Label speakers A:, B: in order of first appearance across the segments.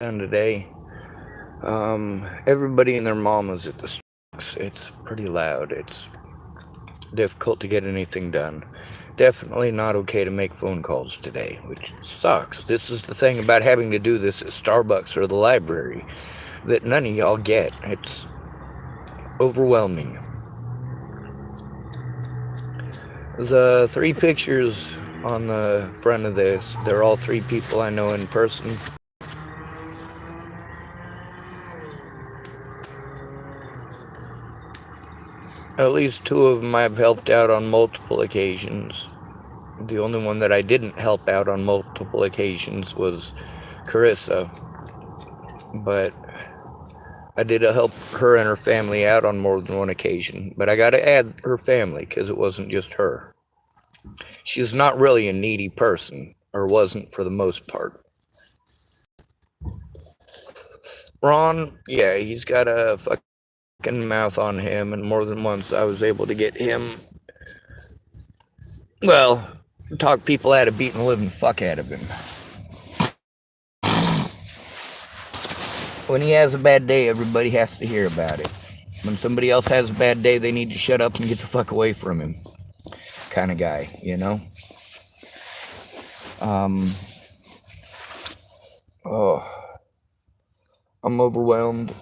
A: And today, everybody and their mom is at the Starbucks. It's pretty loud. It's difficult to get anything done. Definitely not okay to make phone calls today, which sucks. This is the thing about having to do this at Starbucks or the library that none of y'all get. It's overwhelming. The three pictures on the front of this, they're all three people I know in person. At least two of them I've helped out on multiple occasions. The only one that I didn't help out on multiple occasions was Carissa. But I did help her and her family out on more than one occasion. But I gotta add her family, because it wasn't just her. She's not really a needy person, or wasn't for the most part. Ron, yeah, he's got a fucking mouth on him, and more than once I was able to get him, well, talk people out of beating the living fuck out of him. When he has a bad day, everybody has to hear about it. When somebody else has a bad day, they need to shut up and get the fuck away from him. Kind of guy, you know? Oh, I'm overwhelmed.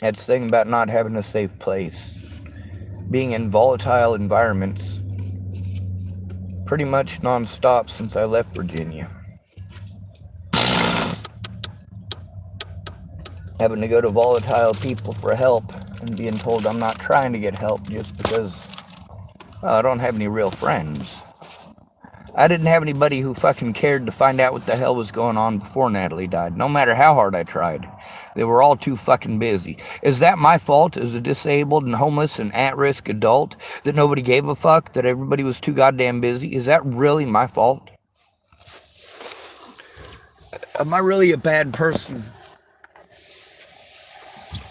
A: That's the thing about not having a safe place. Being in volatile environments pretty much non-stop since I left Virginia. Having to go to volatile people for help and being told I'm not trying to get help just because, well, I don't have any real friends. I didn't have anybody who fucking cared to find out what the hell was going on before Natalie died, no matter how hard I tried. They were all too fucking busy. Is that my fault as a disabled and homeless and at-risk adult that nobody gave a fuck, that everybody was too goddamn busy? Is that really my fault? Am I really a bad person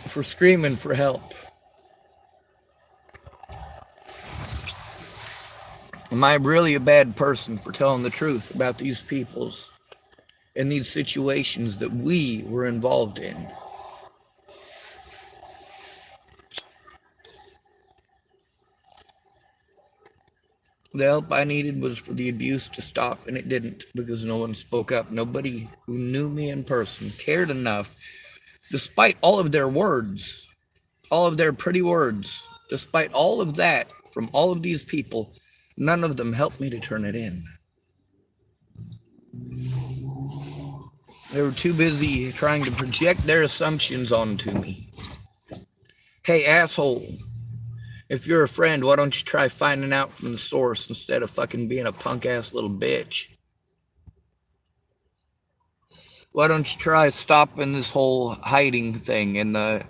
A: for screaming for help? Am I really a bad person for telling the truth about these peoples and these situations that we were involved in? The help I needed was for the abuse to stop, and it didn't because no one spoke up. Nobody who knew me in person cared enough, despite all of their words, all of their pretty words, despite all of that from all of these people, none of them helped me to turn it in. They were too busy trying to project their assumptions onto me. Hey, asshole, if you're a friend, why don't you try finding out from the source instead of fucking being a punk-ass little bitch? Why don't you try stopping this whole hiding thing and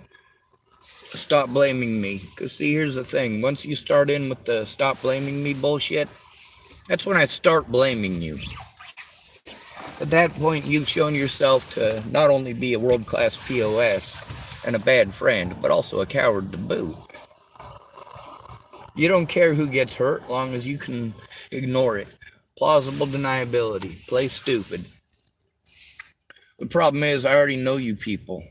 A: stop blaming me? Because, see, here's the thing. Once you start in with the stop blaming me bullshit, that's when I start blaming you. At that point, you've shown yourself to not only be a world-class POS and a bad friend, but also a coward to boot. You don't care who gets hurt, long as you can ignore it. Plausible deniability. Play stupid. The problem is, I already know you people.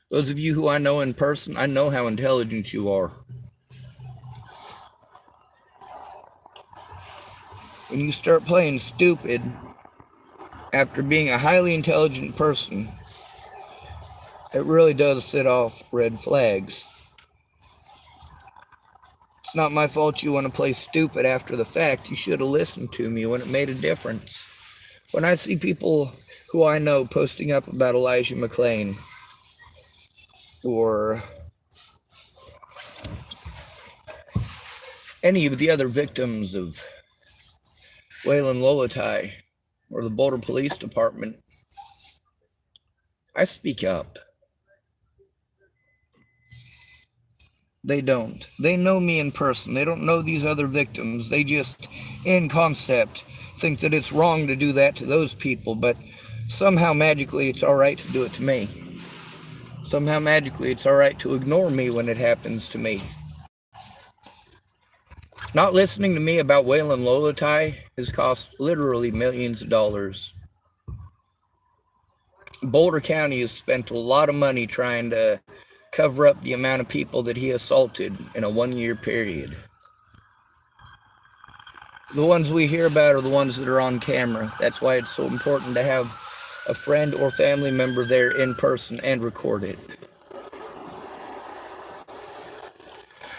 A: Those of you who I know in person, I know how intelligent you are. When you start playing stupid, after being a highly intelligent person, it really does set off red flags. It's not my fault you want to play stupid after the fact. You should have listened to me when it made a difference. When I see people who I know posting up about Elijah McClain or any of the other victims of Waylon Lolatai or the Boulder Police Department, I speak up. They don't. They know me in person. They don't know these other victims. They just, in concept, think that it's wrong to do that to those people, but somehow magically it's alright to do it to me. Somehow magically it's alright to ignore me when it happens to me. Not listening to me about Waylon Lolatai has cost literally millions of dollars. Boulder County has spent a lot of money trying to cover up the amount of people that he assaulted in a 1 year period. The ones we hear about are the ones that are on camera. That's why it's so important to have a friend or family member there in person and record it.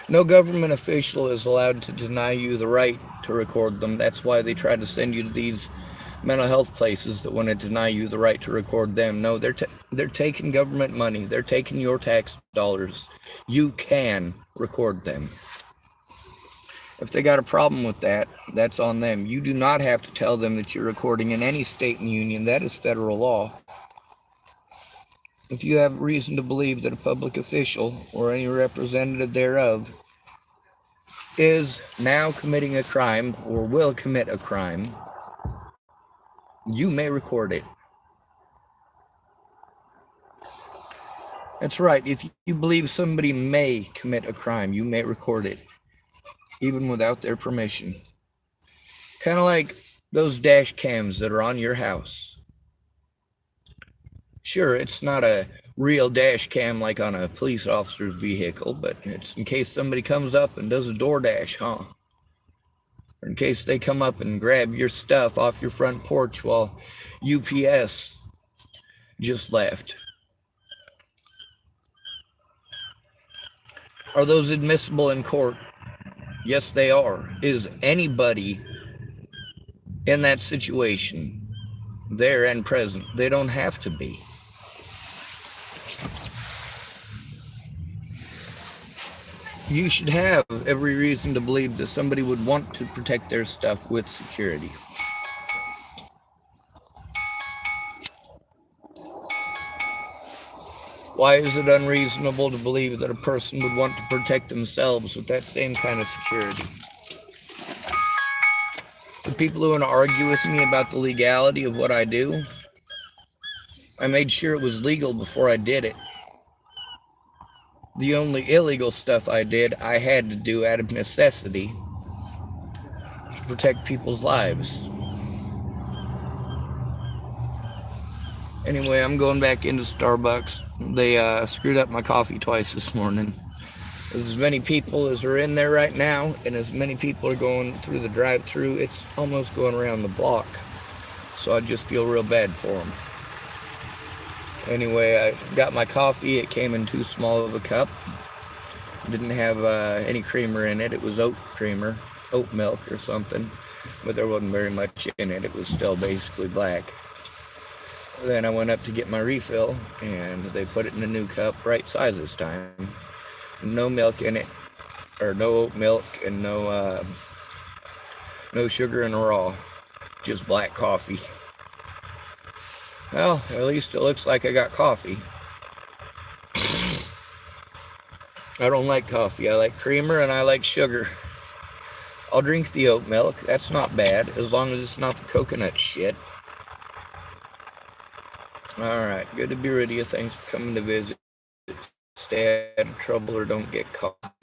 A: No government official is allowed to deny you the right to record them. That's why they try to send you to these mental health places that want to deny you the right to record them. No, they're taking government money. They're taking your tax dollars. You can record them. If they got a problem with that, that's on them. You do not have to tell them that you're recording in any state in the union. That is federal law. If you have reason to believe that a public official or any representative thereof is now committing a crime or will commit a crime, you may record it. That's right. If you believe somebody may commit a crime, you may record it, even without their permission. Kind of like those dash cams that are on your house. Sure, it's not a real dash cam like on a police officer's vehicle, but it's in case somebody comes up and does a DoorDash, huh? Or in case they come up and grab your stuff off your front porch while UPS just left. Are those admissible in court? Yes, they are. Is anybody in that situation there and present? They don't have to be. You should have every reason to believe that somebody would want to protect their stuff with security. Why is it unreasonable to believe that a person would want to protect themselves with that same kind of security? The people who want to argue with me about the legality of what I do, I made sure it was legal before I did it. The only illegal stuff I did, I had to do out of necessity to protect people's lives. Anyway, I'm going back into Starbucks. They screwed up my coffee twice this morning. As many people as are in there right now, and as many people are going through the drive-thru, it's almost going around the block. So I just feel real bad for them. Anyway, I got my coffee. It came in too small of a cup. Didn't have any creamer in it. It was oat milk or something. But there wasn't very much in it. It was still basically black. Then I went up to get my refill, and they put it in a new cup, right size this time. No milk in it, or no oat milk, and no sugar in the raw. Just black coffee. Well, at least it looks like I got coffee. I don't like coffee. I like creamer and I like sugar. I'll drink the oat milk. That's not bad, as long as it's not the coconut shit. Alright, good to be rid of you. Thanks for coming to visit. Stay out of trouble or don't get caught.